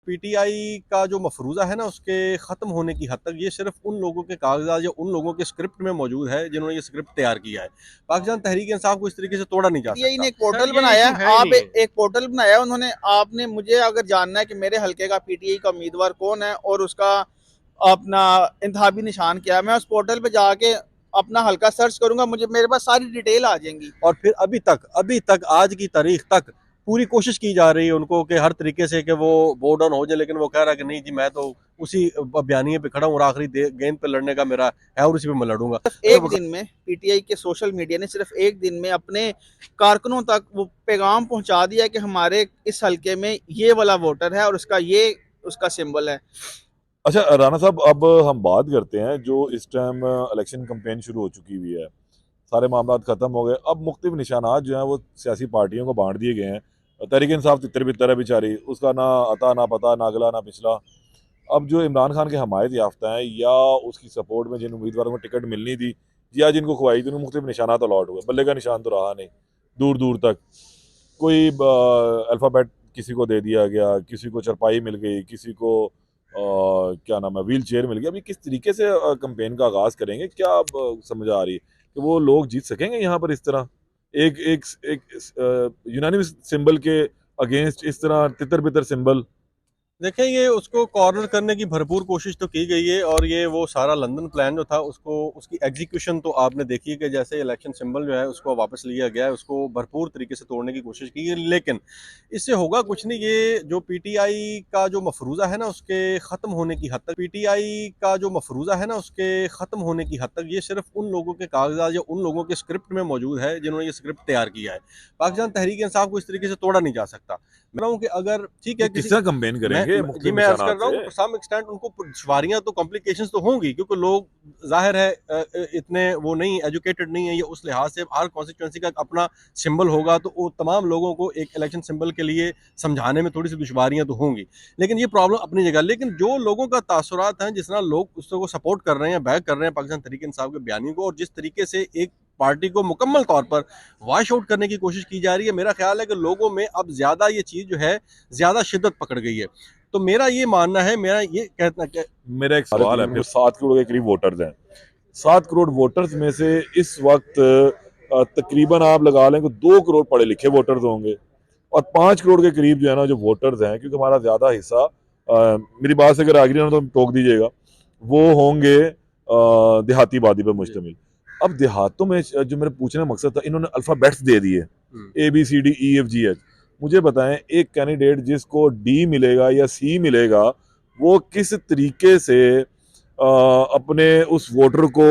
PTI का जो मफरूज़ा है ना उसके ख़त्म होने की हद तक ये सिर्फ उन लोगों के कागजात या उन लोगों के स्क्रिप्ट में मौजूद है जिन्होंने ये स्क्रिप्ट तैयार किया है। पाकिस्तान तहरीक इंसाफ को इस तरीके से तोड़ा नहीं जा पीटीआई ने सकता। एक पोर्टल ये बनाया इशू है, है ही आप नहीं है। एक पोर्टल बनाया उन्होंने। आपने मुझे अगर जानना है कि मेरे हलके का पीटीआई का उम्मीदवार कौन है और उसका अपना इंतहाबी निशान क्या है, मैं उस पोर्टल पे जाके अपना हलका सर्च करूंगा, मुझे मेरे पास सारी डिटेल आ जाएंगी। और फिर अभी तक आज की तारीख तक पूरी कोशिश की जा रही है उनको कि हर तरीके से कि वो बोर्ड ऑन हो जाए, लेकिन वो कह रहा है कि नहीं जी मैं तो उसी बयानिए पे खड़ा हूँ और आखिरी गेंद पे लड़ने का मेरा है और उसी पे मैं लड़ूंगा। एक दिन में पीटीआई के सोशल मीडिया ने सिर्फ एक दिन में अपने कारकुनों तक वो पैगाम पहुंचा दिया कि हमारे इस हलके में ये वाला वोटर है और उसका ये उसका सिंबल है। अच्छा राना साहब, अब हम बात करते हैं जो इस टाइम इलेक्शन कैंपेन शुरू हो चुकी हुई है, सारे मामला खत्म हो गए, अब मुख्तलिफ निशानात जो हैं वो सियासी पार्टियों को बांट दिए गए हैं। तहरीक इंसाफ तितर बितर है बेचारी, उसका ना अता ना पता, ना अगला ना पिछला। अब जो इमरान खान के हमायत याफ्ता हैं या उसकी सपोर्ट में जिन उम्मीदवारों को टिकट मिलनी थी या जिनको खुआई थी, उन्हें मुख्तलिफ निशानात अलॉट हुए। बल्ले का निशान तो रहा नहीं दूर दूर तक। कोई अल्फ़ाबेट किसी को दे दिया गया, किसी को चरपाई मिल गई, किसी को क्या नाम है व्हील चेयर मिल गया। अभी किस तरीके से कैंपेन का आगाज़ करेंगे, क्या अब समझ आ रही है कि वो लोग जीत सकेंगे यहाँ पर? इस तरह एक एक एक यूनानिमस सिंबल के अगेंस्ट इस तरह तितर बितर सिंबल। देखें, ये उसको कॉर्नर करने की भरपूर कोशिश तो की गई है और ये वो सारा लंदन प्लान जो था उसको उसकी एग्जीक्यूशन तो आपने देखी है कि जैसे इलेक्शन सिंबल जो है उसको वापस लिया गया है, उसको भरपूर तरीके से तोड़ने की कोशिश की है, लेकिन इससे होगा कुछ नहीं। ये जो पीटीआई का जो मफरूज़ा है ना उसके ख़त्म होने की हद तक पीटीआई का जो मफरूज़ा है ना उसके ख़त्म होने की हद तक ये सिर्फ उन लोगों के कागजात या उन लोगों के स्क्रिप्ट में मौजूद है जिन्होंने ये स्क्रिप्ट तैयार किया है। पाकिस्तान तहरीक इंसाफ को इस तरीके से तोड़ा नहीं जा सकता। मैं रहा हूँ कि अगर ठीक है किस तरह कैंपेन करेंगे जी मुख्तलिफ मैं अर्ज कर निशानात रहा से? हूँ सम एक्सटेंट उनको दुश्वारियां तो कॉम्प्लिकेशंस तो होंगी क्योंकि लोग जाहिर है इतने वो नहीं एजुकेटेड नहीं है। ये उस लिहाज से हर कॉन्स्टिट्यूंसी का अपना सिंबल होगा तो वो तमाम लोगों को एक इलेक्शन सिंबल के लिए समझाने में थोड़ी सी दुश्वारियां तो होंगी, लेकिन ये प्रॉब्लम अपनी जगह। लेकिन जो लोगों का तासुरात हैं, जिस तरह लोग उसको सपोर्ट कर रहे हैं, बैक कर रहे हैं पाकिस्तान तहरीक इंसाफ के बयानी को, और जिस तरीके से एक पार्टी को मुकम्मल तौर पर वॉश आउट करने की कोशिश की जा रही है, मेरा ख्याल है कि लोगों में अब ज़्यादा ये चीज़ जो है ज़्यादा शिद्दत पकड़ गई है। तो मेरा ये मानना है, मेरा ये कहना कि मेरा एक सवाल है, 7 करोड़ के करीब वोटर्स हैं। 7 करोड़ वोटर्स में से इस वक्त तकरीबन आप लगा लें कि 2 करोड़ पढ़े लिखे वोटर्स होंगे और 5 करोड़ के करीब जो है ना जो वोटर्स हैं, क्योंकि हमारा ज्यादा हिस्सा मेरी बात से अगर आगे ना तो टोक दीजिएगा, वो होंगे देहाती आबादी पर मुश्तमिल। अब देहातों में जो मेरे पूछने का मकसद था, इन्होंने अल्फाबेट्स दे दिए ABCDEFGH। मुझे बताएं, एक कैंडिडेट जिसको D मिलेगा या C मिलेगा, वो किस तरीके से अपने उस वोटर को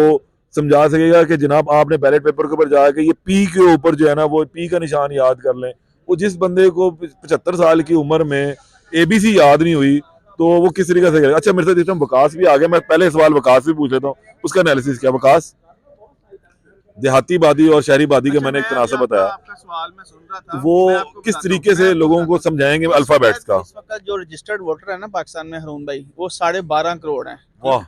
समझा सकेगा कि जनाब आपने बैलेट पेपर के ऊपर जाकर ये P के ऊपर जो है ना वो P का निशान याद कर लें। वो जिस बंदे को 75 साल की उम्र में ABC याद नहीं हुई तो वो किस तरीके से करेगा? अच्छा, मेरे साथ इस टाइम वकास भी आ गया, मैं पहले सवाल वकास भी पूछ लेता हूँ, उसका एनालिसिस क्या? वकास, देहाती बादी और शहरी बादी का मैंने एक तनासब बताया, आपका सवाल मैं सुन रहा था, वो मैं आपको किस बताता तरीके हूँ, से लोगों को समझाएंगे अल्फाबेट्स का? इस वक्त जो रजिस्टर्ड वोटर है ना पाकिस्तान में हरून भाई, वो 12.5 करोड़ है। वाह,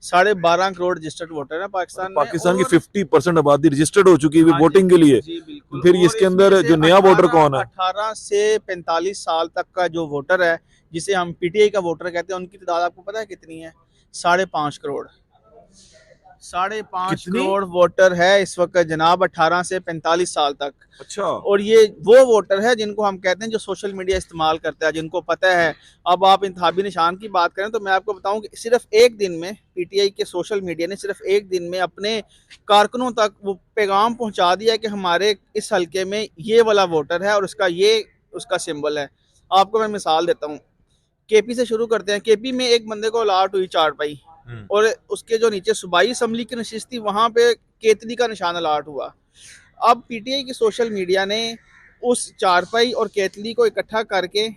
12.5 करोड़ रजिस्टर्ड वोटर है पाकिस्तान में। पाकिस्तान की और 50% आबादी रजिस्टर्ड हो चुकी है हाँ वोटिंग के लिए। जी बिल्कुल। फिर और इसके इसमें अंदर से जो नया वोटर कौन है? 18 से 45 साल तक का जो वोटर है, जिसे हम पीटीआई का वोटर कहते हैं, उनकी तादाद आपको पता है कितनी है? 5.5 करोड़। 5.5 कितनी? करोड़ वोटर है इस वक्त जनाब, 18 से 45 साल तक। अच्छा, और ये वो वोटर है जिनको हम कहते हैं जो सोशल मीडिया इस्तेमाल करता है, जिनको पता है। अब आप इंतखाबी निशान की बात करें तो मैं आपको बताऊं कि सिर्फ एक दिन में पीटीआई के सोशल मीडिया ने सिर्फ एक दिन में अपने कारकुनों तक वो पैगाम पहुंचा दिया कि हमारे इस हलके में ये वाला वोटर है और उसका ये उसका सिंबल है। आपको मैं मिसाल देता हूँ, केपी से शुरू करते हैं। केपी में एक बंदे को अलाट हुई चारपाई और उसके जो नीचे सूबाई असम्बली की नशिस्त थी वहां पे केतली का निशान अलाट हुआ। अब पीटीआई की सोशल मीडिया ने उस चारपाई और केतली को इकट्ठा करके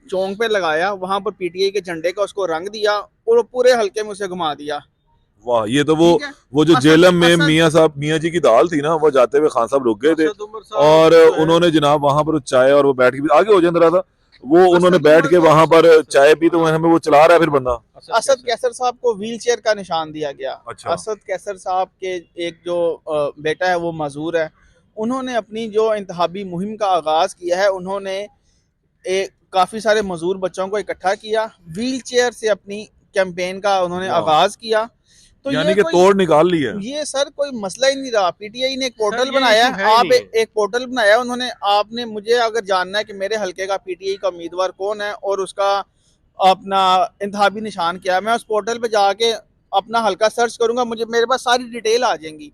चौंक पे लगाया, वहां पर पीटीआई के झंडे का उसको रंग दिया और वो पूरे हल्के में उसे घुमा दिया। वाह, ये तो ठीक है। वो जो असद जेलम में असद मियाँ जी की दाल थी ना, वो जाते हुए खान साहब रुक गए थे असद उमर साहब और जो है उन्होंने जनाब वहां पर चाय और वो बैठ के आगे हो जाए रहा था, वो उन्होंने असद बैठ उमर के को वहां पर चाय पी, तो हमें वो चला रहा है फिर बंदा। असद कैसर साहब को व्हील चेयर का निशान दिया गया। अच्छा, असद कैसर साहब के एक जो बेटा है वो मजूर है, उन्होंने अपनी जो इंतहाबी मुहिम का आगाज किया है, उन्होंने एक काफ़ी सारे मजदूर बच्चों को इकट्ठा किया, व्हील चेयर से अपनी कैंपेन का उन्होंने वाह। आगाज किया। तो यानी ये कि कोई तोड़ निकाल ली है। ये सर कोई मसला ही नहीं रहा। पीटीआई ने एक पोर्टल ये बनाया, issue है ही आप नहीं। एक पोर्टल बनाया उन्होंने। आपने मुझे अगर जानना है कि मेरे हलके का पीटीआई का उम्मीदवार कौन है और उसका अपना इंतखाबी निशान क्या है, मैं उस पोर्टल पे जाके अपना हलका सर्च करूंगा, मुझे मेरे पास सारी डिटेल आ जाएंगी।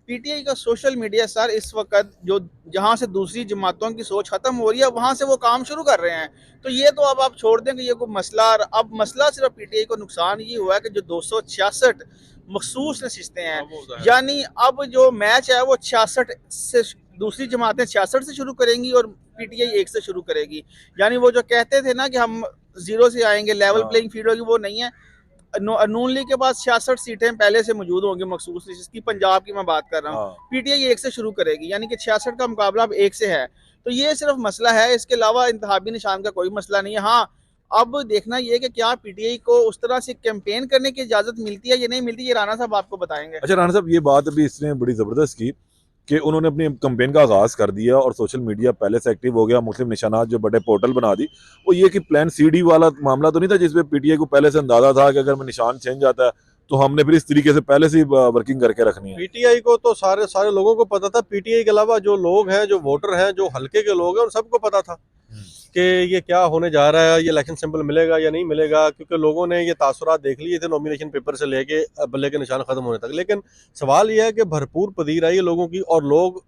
पीटीआई का सोशल मीडिया सर इस वक्त जो जहां से दूसरी जमातों की सोच खत्म हो रही है वहां से वो काम शुरू कर रहे हैं। तो ये तो अब आप छोड़ दें कि ये कोई मसला, अब मसला सिर्फ पीटीआई को नुकसान ये हुआ है कि जो 266 मखसूस नशिस्तें हैं, यानी अब जो मैच है वो 66 से, दूसरी जमातें 66 से शुरू करेंगी और पीटीआई 1 से शुरू करेगी। यानी वो जो कहते थे ना कि हम जीरो से आएंगे, लेवल प्लेइंग फील्ड होगी, वो नहीं है। नून लीग के पास 66 सीटें पहले से मौजूद होंगी मखसूस जिसकी, पंजाब की मैं बात कर रहा हूँ। पीटीआई 1 से शुरू करेगी, यानी कि 66 का मुकाबला अब 1 से है। तो ये सिर्फ मसला है, इसके अलावा इंतखाबी निशान का कोई मसला नहीं है। हाँ, अब देखना ये कि क्या पीटीआई को उस तरह से कैंपेन करने की इजाजत मिलती है या नहीं मिलती, ये राणा साहब आपको बताएंगे। अच्छा राणा साहब, ये बात अभी इसने बड़ी जबरदस्त की कि उन्होंने अपनी कैंपेन का आगाज कर दिया और सोशल मीडिया पहले से एक्टिव हो गया, मुस्लिम निशानात जो बड़े पोर्टल बना दी। वो ये कि प्लान सीडी वाला मामला तो नहीं था जिसमें पीटीआई को पहले से अंदाजा था कि अगर मैं निशान चेंज जाता है तो हमने फिर इस तरीके से पहले से ही वर्किंग करके रखनी है। पीटीआई को तो सारे सारे लोगों को पता था। पीटीआई के अलावा जो लोग हैं, जो वोटर हैं, जो हल्के के लोग हैं, उन सबको पता था कि ये क्या होने जा रहा है, ये इलेक्शन सिंबल मिलेगा या नहीं मिलेगा, क्योंकि लोगों ने ये तासुरात देख लिए थे नॉमिनेशन पेपर से लेके बल्ले के निशान खत्म होने तक। लेकिन सवाल ये है कि भरपूर पदीर आई है लोगों की, और लोग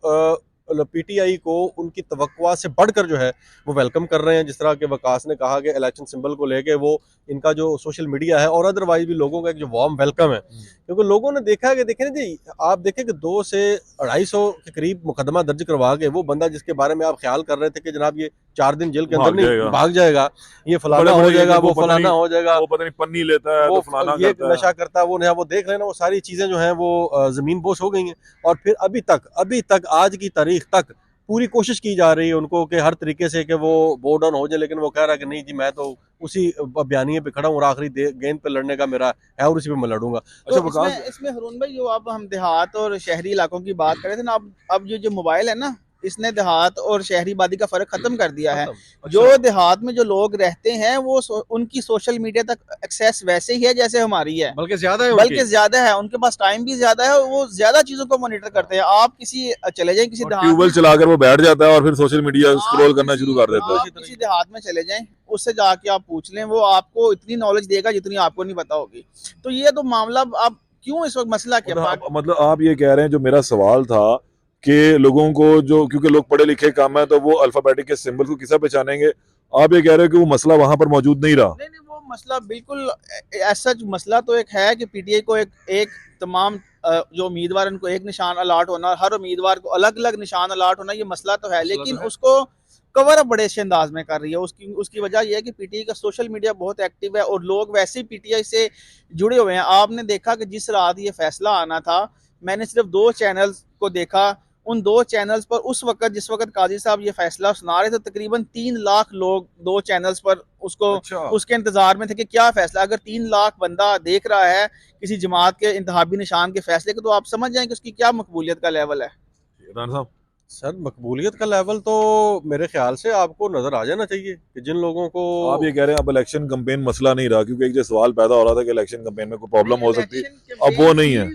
पीटीआई को उनकी तवक्कुआ से बढ़कर जो है वो वेलकम कर रहे हैं। जिस तरह के वकास ने कहा कि इलेक्शन सिंबल को लेके वो इनका जो सोशल मीडिया है और अदरवाइज भी लोगों का एक जो वार्म वेलकम है, क्योंकि लोगों ने देखा है कि देखें ना जी, आप देखें कि 2 से 250 के करीब मुकदमा दर्ज करवा के वो बंदा जिसके बारे में आप ख्याल कर रहे थे कि जनाब ये 4 दिन जेल के अंदर नहीं भाग जाएगा, ये फलाना हो जाएगा, वो फलाना हो जाएगा, वो पता नहीं पन्नी लेता है, वो तो फलाना ये करता है, नशा करता है, वो देख लेना, वो सारी चीजें जो हैं वो जमीन बोस हो गई हैं। और फिर अभी तक आज की तारीख तक पूरी कोशिश की जा रही है उनको कि हर तरीके से कि वो बो डाउन हो जाए, लेकिन वो कह रहा है कि नहीं जी, मैं तो उसी बयानिए पे खड़ा हूँ और आखिरी गेंद पे लड़ने का मेरा है और उसी पे मैं लड़ूंगा। तो इसमें हरून भाई, जो अब हम देहात और शहरी इलाकों की बात कर रहे थे ना, अब जो मोबाइल है ना, इसने देहात और शहरी आबादी का फर्क खत्म कर दिया है। जो देहात में जो लोग रहते हैं वो उनकी सोशल मीडिया तक एक्सेस वैसे ही है जैसे हमारी है, बल्कि ज्यादा है, उनके पास टाइम भी ज्यादा है और वो ज्यादा चीजों को मॉनिटर करते हैं। आप किसी चले जाएं किसी ट्यूबवेल चलाकर वो बैठ जाता है और फिर सोशल मीडिया स्क्रॉल करना शुरू कर देता है। किसी देहात में चले जाएं, उससे जाके आप पूछ लें, वो आपको इतनी नॉलेज देगा जितनी आपको नहीं पता होगी। तो ये तो मामला, आप क्यों इस वक्त मसला क्या, मतलब आप ये कह रहे हैं, जो मेरा सवाल था कि लोगों को जो, क्योंकि लोग पढ़े लिखे कम है तो वो अल्फाबेटिक के सिंबल को किसा पहचानेंगे, आप ये कह रहे हो कि वो मसला वहां पर मौजूद नहीं रहा? नहीं, वो मसला बिल्कुल ऐसा मसला तो एक है कि पीटीआई को एक तमाम जो उम्मीदवार उनको एक निशान अलाट होना, हर उम्मीदवार को अलग अलग निशान अलाट होना, ये मसला तो है, लेकिन उसको कवर अप बड़े अच्छे अंदाज में कर रही है। उसकी वजह यह है कि पीटीआई का सोशल मीडिया बहुत एक्टिव है और लोग वैसे ही पीटीआई से जुड़े हुए हैं। आपने देखा कि जिस रात ये फैसला आना था, मैंने सिर्फ 2 चैनल्स को देखा। उन 2 चैनल्स पर उस वक्त, जिस वक्त काजी साहब ये फैसला सुना रहे थे, तकरीबन 3 लाख लोग 2 चैनल्स पर उसको उसके इंतजार में थे कि क्या फैसला। अगर 3 लाख बंदा देख रहा है किसी जमात के इंतखाबी निशान के फैसले को, तो आप समझ जाएं कि उसकी क्या मकबूलियत का लेवल है। साहब सर, मकबूलियत का लेवल तो मेरे ख्याल से आपको नजर आ जाना चाहिए कि जिन लोगों को, आप ये कह रहे हैं अब इलेक्शन कैंपेन मसला नहीं रहा, क्योंकि एक जो सवाल पैदा हो रहा था कि इलेक्शन कैंपेन में कोई प्रॉब्लम हो सकती है, अब वो नहीं है।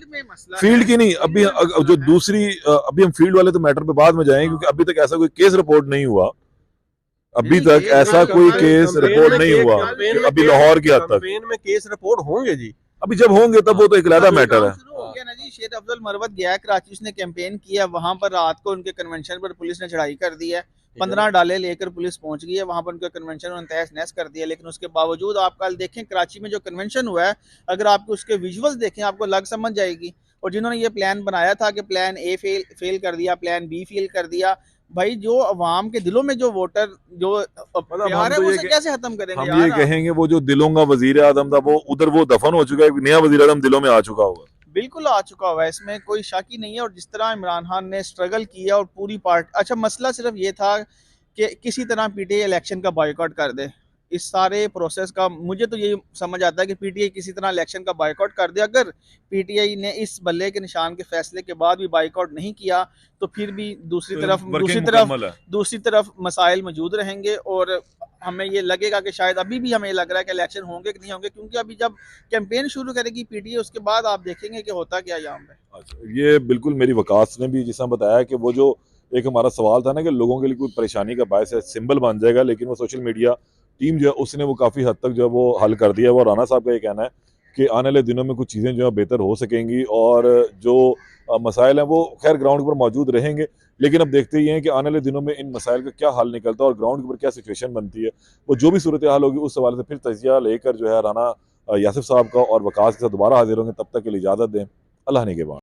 फील्ड की नहीं, अभी जो दूसरी, अभी हम फील्ड वाले तो मैटर पे बाद में जाएंगे, क्योंकि अभी तक ऐसा कोई केस रिपोर्ट नहीं हुआ, अभी तक ऐसा कोई केस रिपोर्ट नहीं हुआ अभी लाहौर के हद तक। कैंपेन में केस रिपोर्ट होंगे जी, अभी जब होंगे तब वो तो एक अलग मैटर है। शुरू हो गया ना जी। शेर अफजल मरवत गया कराची, उसने कैंपेन किया, वहां पर रात को उनके कन्वेंशन पर पुलिस ने चढ़ाई कर दी है, 15 डाले लेकर पुलिस पहुंच गई है वहां पर, उनका कन्वेंशन उन्होंने तहस नहस कर दिया। लेकिन उसके बावजूद आप कल देखें कराची में जो कन्वेंशन हुआ है, अगर आपको उसके विजुअल्स देखें आपको लग समझ जाएगी। और जिन्होंने ये प्लान बनाया था कि प्लान ए फेल कर दिया, प्लान बी फेल कर दिया, भाई जो अवाम के दिलों में जो वोटर जो प्यार है वो कैसे खत्म करेंगे? हम ये कहेंगे वो जो दिलों का वजीर आजम था वो उधर वो दफन हो चुका है, नया वजीर आजम दिलों में आ चुका होगा। बिल्कुल आ चुका हुआ है, इसमें कोई शक ही नहीं है। और जिस तरह इमरान खान ने स्ट्रगल किया और पूरी पार्टी, अच्छा मसला सिर्फ ये था कि किसी तरह पीटीआई इलेक्शन का बॉयकॉट कर दे, इस सारे प्रोसेस का मुझे तो ये समझ आता है कि पीटीआई किसी तरह इलेक्शन का बायकॉट कर दे। अगर पीटीआई ने इस बल्ले के निशान के फैसले के बाद भी बायकॉट नहीं किया तो फिर भी दूसरी तरफ मसाइल मौजूद रहेंगे और हमें ये लगेगा कि शायद अभी भी हमें लग रहा है कि इलेक्शन होंगे कि नहीं होंगे, क्योंकि अभी जब कैंपेन शुरू करेगी पीटीआई उसके बाद आप देखेंगे कि होता क्या यहाँ पे। अच्छा, ये बिल्कुल मेरी वकास ने भी जिस बताया कि वो जो एक हमारा सवाल था ना कि लोगों के लिए कोई परेशानी का बायस है, सिंबल बन जाएगा, लेकिन वो सोशल मीडिया टीम जो है उसने वो काफ़ी हद तक जो है वो हल कर दिया है। वो राना साहब का ये कहना है कि आने वाले दिनों में कुछ चीज़ें जो है बेहतर हो सकेंगी और जो मसाइल हैं वो खैर ग्राउंड पर मौजूद रहेंगे, लेकिन अब देखते ही हैं कि आने वाले दिनों में इन मसाइल का क्या हल निकलता है और ग्राउंड के ऊपर क्या सिचुएशन बनती है। वो जो भी सूरत हाल होगी उस हवाले से फिर तजिया लेकर जो है राना यासिफ साहब का और वकास के साथ दोबारा हाजिर होंगे। तब तक के लिए इजाज़त दें। अल्लाह ने के बाद।